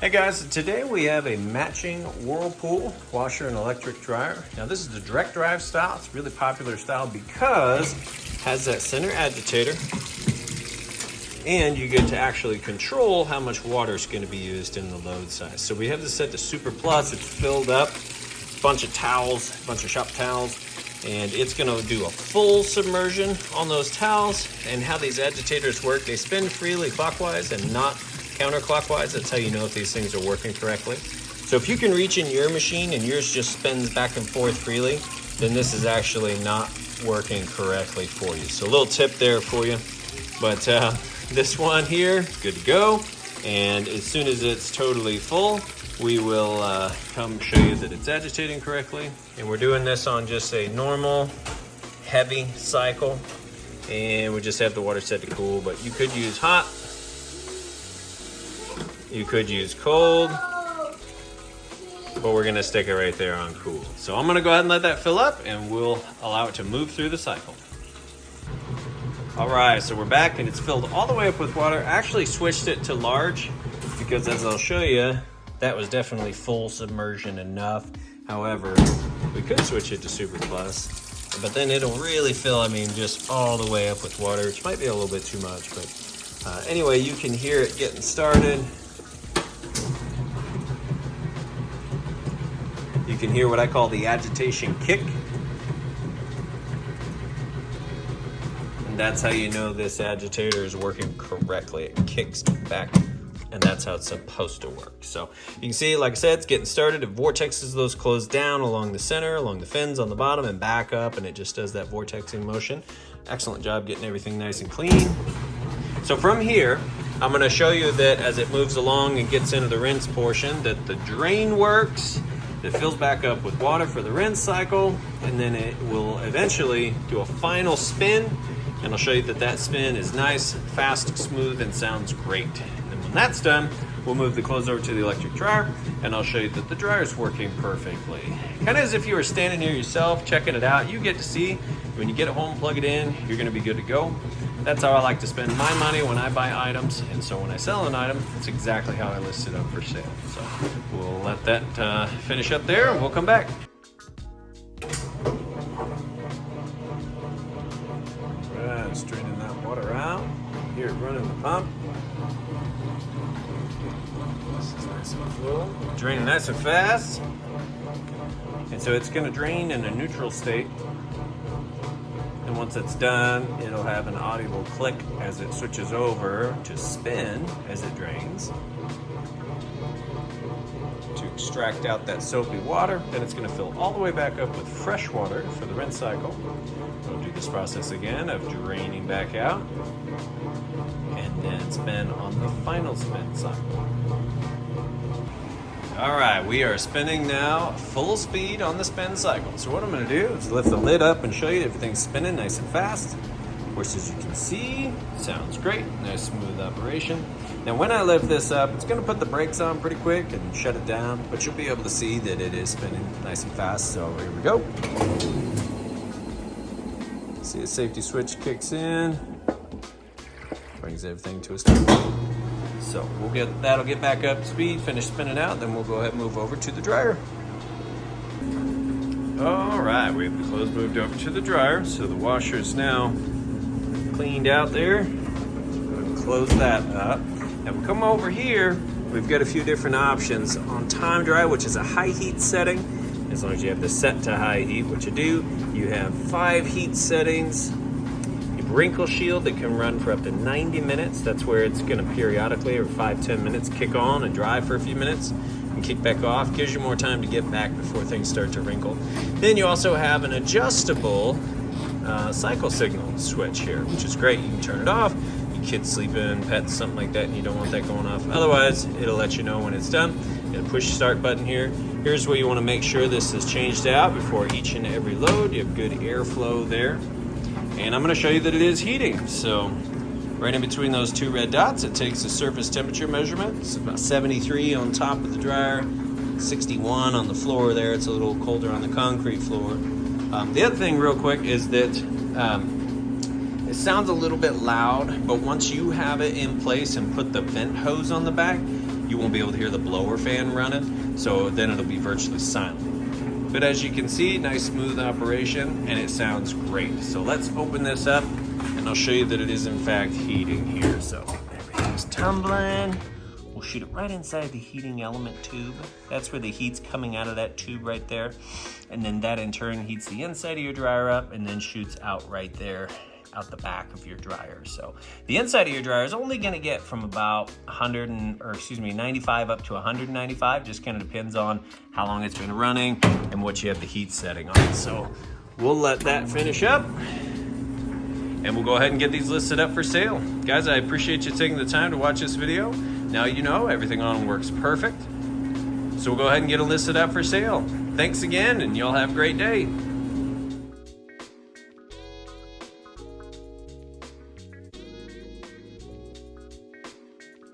Hey guys, today we have a matching Whirlpool washer and electric dryer. Now this is the direct drive style. It's a really popular style because it has that center agitator and you get to actually control how much water is going to be used in the load size. So we have this set to Super Plus. It's filled up, a bunch of towels, a bunch of shop towels, and it's going to do a full submersion on those towels. And how these agitators work, they spin freely clockwise and not counterclockwise. That's how you know if these things are working correctly. So if you can reach in your machine and yours just spins back and forth freely, then this is actually not working correctly for you. So a little tip there for you. But this one here, good to go. And as soon as it's totally full, we will come show you that it's agitating correctly. And we're doing this on just a normal heavy cycle. And we just have the water set to cool, but you could use hot. You could use cold, but we're gonna stick it right there on cool. So I'm gonna go ahead and let that fill up and we'll allow it to move through the cycle. All right, so we're back and it's filled all the way up with water. I actually switched it to large because as I'll show you, that was definitely full submersion enough. However, we could switch it to Super Plus, but then it'll really fill, just all the way up with water, which might be a little bit too much, but anyway, you can hear it getting started. You can hear what I call the agitation kick. And that's how you know this agitator is working correctly. It kicks back, and that's how it's supposed to work. So you can see, like I said, it's getting started. It vortexes those closed down along the center, along the fins on the bottom, and back up, and it just does that vortexing motion. Excellent job getting everything nice and clean. So from here, I'm gonna show you that as it moves along and gets into the rinse portion, that the drain works. It fills back up with water for the rinse cycle, and then it will eventually do a final spin, and I'll show you that that spin is nice, fast, smooth, and sounds great. And then when that's done, we'll move the clothes over to the electric dryer, and I'll show you that the dryer is working perfectly. Kind of as if you were standing here yourself, checking it out. You get to see, when you get it home, plug it in, you're gonna be good to go. That's how I like to spend my money when I buy items, and so when I sell an item, it's exactly how I list it up for sale. So we'll let that finish up there, and we'll come back. Right, it's draining that water out. Here, running the pump. This is nice and full. Draining nice and fast. And so it's going to drain in a neutral state. And once it's done, it'll have an audible click as it switches over to spin as it drains to extract out that soapy water. Then it's going to fill all the way back up with fresh water for the rinse cycle. We'll do this process again of draining back out and then spin on the final spin cycle. All right, we are spinning now full speed on the spin cycle. So what I'm gonna do is lift the lid up and show you everything's spinning nice and fast. Of course, as you can see, sounds great, nice smooth operation. Now when I lift this up, it's gonna put the brakes on pretty quick and shut it down, but you'll be able to see that it is spinning nice and fast. So here we go. See the safety switch kicks in, brings everything to a stop. So that'll get back up to speed, finish spinning out, then we'll go ahead and move over to the dryer. All right, we have the clothes moved over to the dryer, so the washer is now cleaned out there. Go ahead and close that up. And we come over here, we've got a few different options. On time dry, which is a high heat setting, as long as you have this set to high heat, which you do, you have 5 heat settings. Wrinkle shield that can run for up to 90 minutes. That's where it's going to periodically, every 5-10 minutes, kick on and dry for a few minutes and kick back off. Gives you more time to get back before things start to wrinkle. Then you also have an adjustable cycle signal switch here, which is great. You can turn it off. Your kids sleeping, pets, something like that, and you don't want that going off. Otherwise, it'll let you know when it's done. It'll push the start button here. Here's where you want to make sure this is changed out before each and every load. You have good airflow there. And I'm going to show you that it is heating. So right in between those 2 red dots, it takes a surface temperature measurement. It's about 73 on top of the dryer, 61 on the floor there. It's a little colder on the concrete floor. The other thing real quick is that it sounds a little bit loud, but once you have it in place and put the vent hose on the back, you you won't be able to hear the blower fan running, so then it'll be virtually silent. But as you can see, nice smooth operation, and it sounds great. So let's open this up, and I'll show you that it is in fact heating here. So everything's tumbling. We'll shoot it right inside the heating element tube. That's where the heat's coming out of that tube right there. And then that in turn heats the inside of your dryer up and then shoots out right there out the back of your dryer. So the inside of your dryer is only gonna get from about 95 up to 195, just kind of depends on how long it's been running and what you have the heat setting on. So we'll let that finish up and we'll go ahead and get these listed up for sale. Guys, I appreciate you taking the time to watch this video. Now you know everything on them works perfect. So we'll go ahead and get it listed up for sale. Thanks again, and y'all have a great day.